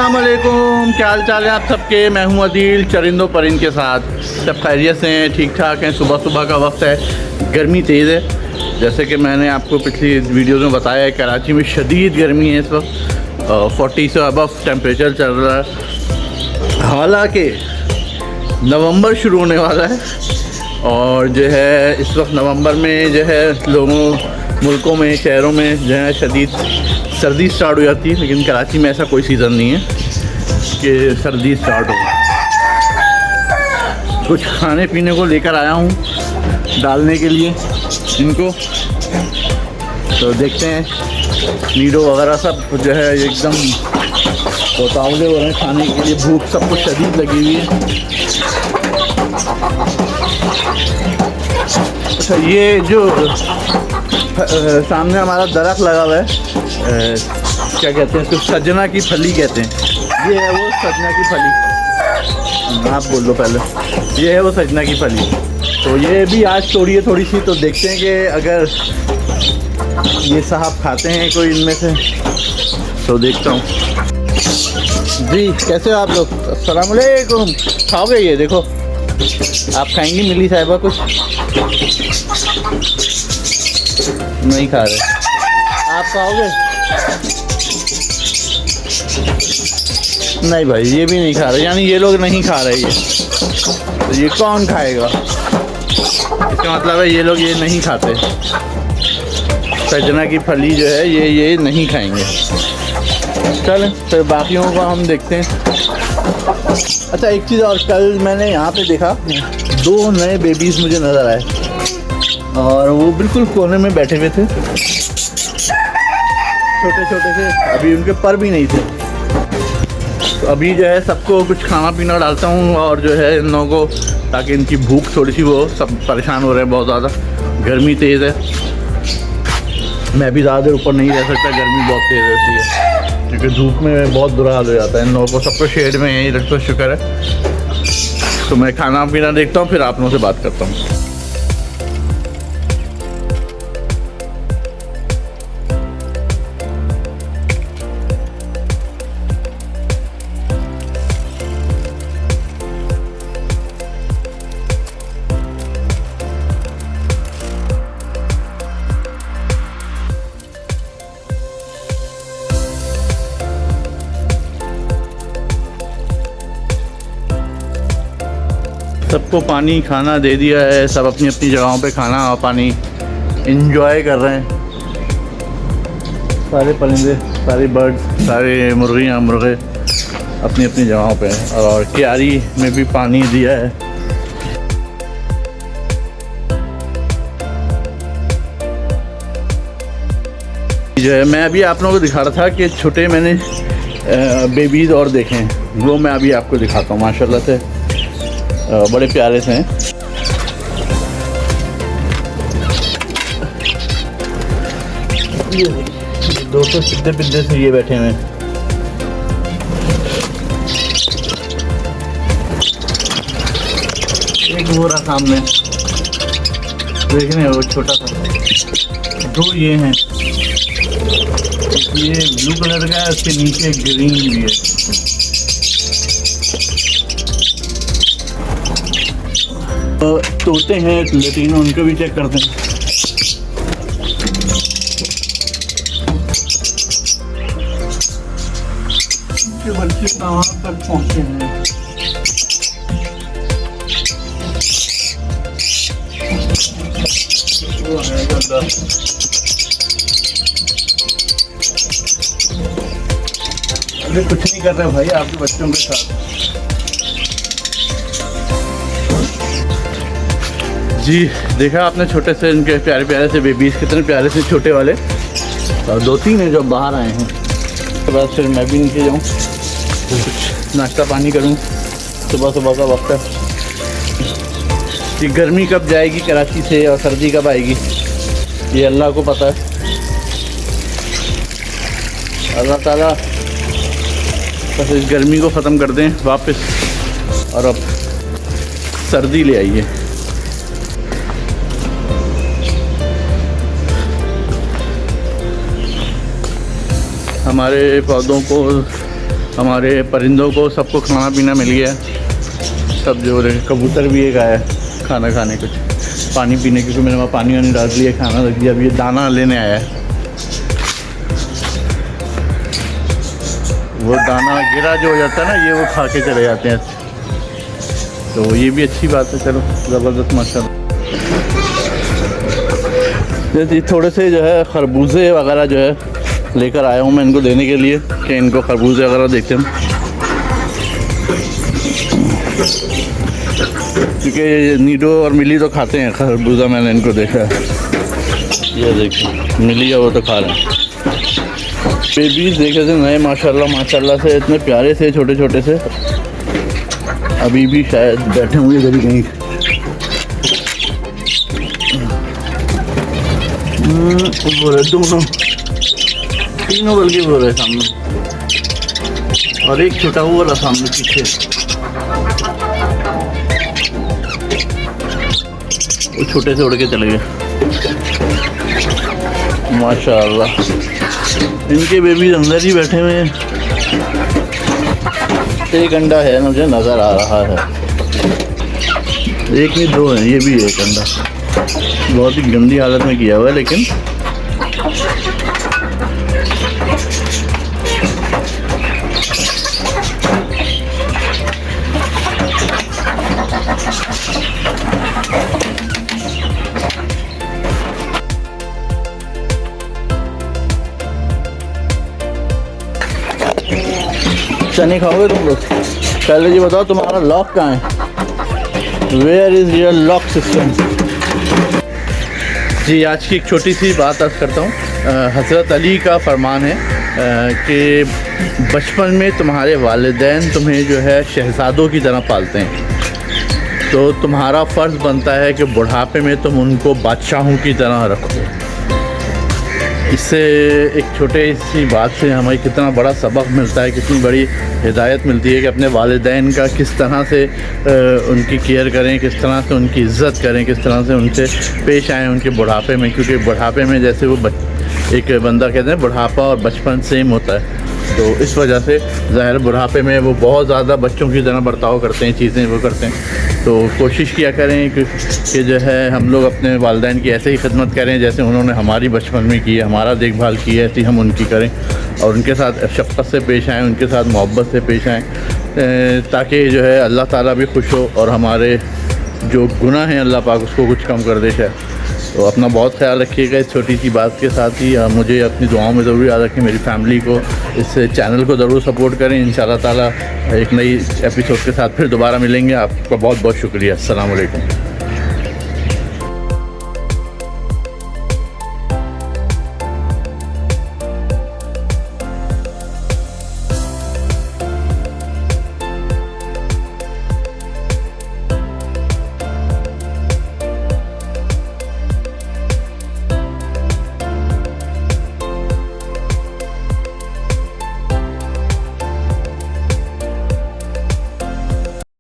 अस्सलाम वालेकुम, क्या हाल चाल है आप सबके। मैं हूं अदील चरिंदो परिंद के साथ। सब खैरियत से हैं, ठीक ठाक हैं। सुबह सुबह का वक्त है, गर्मी तेज़ है। जैसे कि मैंने आपको पिछली वीडियोज़ में बताया है, कराची में शदीद गर्मी है इस वक्त। 40 से अबव टेम्परेचर चल रहा है। हालांकि नवंबर शुरू होने वाला है और जो है इस वक्त नवंबर में जो है मुल्कों में, शहरों में जो है शदीद सर्दी स्टार्ट हो जाती है। लेकिन कराची में ऐसा कोई सीज़न नहीं है कि सर्दी स्टार्ट हो। कुछ खाने पीने को लेकर आया हूँ डालने के लिए इनको, तो देखते हैं। नीडो वगैरह सब जो है एकदम उतावले हो रहे हैं खाने के लिए। भूख सबको शदीद लगी हुई है। अच्छा, ये जो सामने हमारा दरख्त लगा हुआ है, क्या कहते हैं इसको, सजना की फली कहते हैं। ये है वो सजना की फली। आप बोल दो पहले। ये है वो सजना की फली। तो ये भी आज तोड़ी है थोड़ी सी, तो देखते हैं कि अगर ये साहब खाते हैं कोई इनमें से, तो देखता हूँ। जी कैसे हो आप लोग? अस्सलाम वालेकुम। खाओगे ये? देखो आप खाएंगी मिली साहिबा? कुछ नहीं खा रहे। आप खाओगे? नहीं भाई, ये भी नहीं खा रहे। यानी ये लोग नहीं खा रहे ये। तो ये कौन खाएगा? इसका मतलब है ये लोग ये नहीं खाते। सजना की फली जो है ये नहीं खाएंगे। चलें फिर बाकियों को हम देखते हैं। अच्छा, एक चीज़ और, कल मैंने यहाँ पे देखा 2 नए बेबीज़ मुझे नज़र आए और वो बिल्कुल कोने में बैठे हुए थे, छोटे छोटे से। अभी उनके पर भी नहीं थे। तो अभी जो है सबको कुछ खाना पीना डालता हूँ और जो है इन लोगों को, ताकि इनकी भूख थोड़ी सी, वो सब परेशान हो रहे हैं बहुत ज़्यादा। गर्मी तेज़ है, मैं भी ज़्यादा देर ऊपर नहीं रह सकता, गर्मी बहुत तेज़ रहती है। क्योंकि धूप में बहुत बुरा हाल हो जाता है इन लोगों को। सबको शेड में यही रखता, शुक्र है। तो मैं खाना पीना देखता हूँ, फिर आप लोगों से बात करता हूँ। सबको पानी खाना दे दिया है। सब अपनी अपनी जगहों पे खाना और पानी एंजॉय कर रहे हैं। सारे परिंदे, सारे बर्ड्स, सारे मुर्गियाँ मुर्गे अपनी अपनी जगहों पे हैं। और क्यारी में भी पानी दिया है। जो है मैं अभी आप लोगों को दिखा रहा था कि छोटे मैंने बेबीज़ और देखे हैं, वो मैं अभी आपको दिखाता हूँ। माशाल्लाह से बड़े प्यारे से हैं। ये 200 सीधे पिद्दे से ये बैठे हुए हैं। एक वो रहा सामने, देख रहे हैं, वो छोटा सा। 2 ये हैं, ये ब्लू कलर का है, उसके नीचे ग्रीन भी है। तोते हैं लेकिन उनको भी चेक करते हैं। बच्चे कहाँ तक पहुँचे हैं? अरे कुछ नहीं कर रहे भाई, आपके बच्चों के साथ। जी देखा आपने छोटे से इनके प्यारे प्यारे से बेबीज़, कितने प्यारे से छोटे वाले। और 2-3 हैं जो बाहर आए हैं। तो बस फिर मैं भी नीचे जाऊँ, कुछ नाश्ता पानी करूँ। सुबह सुबह का वक्त है। कि गर्मी कब जाएगी कराची से और सर्दी कब आएगी, ये अल्लाह को पता है। अल्लाह ताला बस इस गर्मी को ख़त्म कर दें वापस, और अब सर्दी ले आइए। हमारे पौधों को हमारे परिंदों को सबको खाना पीना मिल गया। सब जो रहे कबूतर भी एक आया खाना खाने, कुछ पानी पीने, क्योंकि मैंने वहाँ पानी वानी डाल दिया, खाना रख दिया। अभी ये दाना लेने आया है। वो दाना गिरा जो हो जाता है ना, ये वो खा के चले जाते हैं, तो ये भी अच्छी बात है। चलो ज़बरदस्त माशाल्लाह। जैसे थोड़े से जो है खरबूजे वगैरह जो है लेकर आया हूँ मैं इनको देने के लिए, कि इनको खरबूजे वगैरह देखते हैं, क्योंकि नीडो और मिली तो खाते हैं खरबूजा। मैंने इनको देखा है, ये देखिए मिली है वो तो खा रहे हैं। बेबीज देखे थे नए माशाल्लाह से, इतने प्यारे से, छोटे छोटे से। अभी भी शायद बैठे हुए कभी कहीं। वो रहे दोनों, तीनों बल्कि वो रहे सामने, और एक छोटा वो वाला सामने पीछे, वो छोटे से उड़ के चले गए माशाल्लाह। इनके बेबीज अंदर ही बैठे हुए हैं। एक अंडा है मुझे नज़र आ रहा है, एक नहीं दो हैं, ये भी एक अंडा। बहुत ही गंदी हालत में किया हुआ है लेकिन चने खाओगे तुम लोग? पहले ये बताओ तुम्हारा लॉक कहाँ है? Where is your lock system? जी आज की एक छोटी सी बात अर्ज़ करता हूँ। हज़रत अली का फरमान है कि बचपन में तुम्हारे वालिदैन तुम्हें जो है शहज़ादों की तरह पालते हैं, तो तुम्हारा फ़र्ज़ बनता है कि बुढ़ापे में तुम उनको बादशाहों की तरह रखो। इससे एक छोटे सी बात से हमें कितना बड़ा सबक मिलता है, कितनी बड़ी हिदायत मिलती है कि अपने वालिदैन का किस तरह से उनकी केयर करें, किस तरह से उनकी इज़्ज़त करें, किस तरह से उनसे पेश आएँ उनके बुढ़ापे में। क्योंकि बुढ़ापे में जैसे वो एक बंदा कहते हैं बुढ़ापा और बचपन सेम होता है, तो इस वजह से ज़ाहिर बुढ़ापे में वो बहुत ज़्यादा बच्चों की तरह बर्ताव करते हैं, चीज़ें वो करते हैं। तो कोशिश किया करें कि जो है हम लोग अपने वालिदैन की ऐसे ही खिदमत करें जैसे उन्होंने हमारी बचपन में की है, हमारा देखभाल की है, ऐसी हम उनकी करें और उनके साथ शफ़क़त से पेश आएँ, उनके साथ मोहब्बत से पेश आएँ, ताकि जो है अल्लाह ताला भी खुश हो और हमारे जो गुनाह हैं अल्लाह पाक उसको कुछ कम कर दे शायद। तो अपना बहुत ख्याल रखिएगा। इस छोटी सी बात के साथ ही मुझे अपनी दुआओं में ज़रूर याद रखें, मेरी फैमिली को, इस चैनल को ज़रूर सपोर्ट करें। इंशाअल्लाह ताला एक नई एपिसोड के साथ फिर दोबारा मिलेंगे। आपका बहुत बहुत शुक्रिया। अस्सलाम वालेकुम।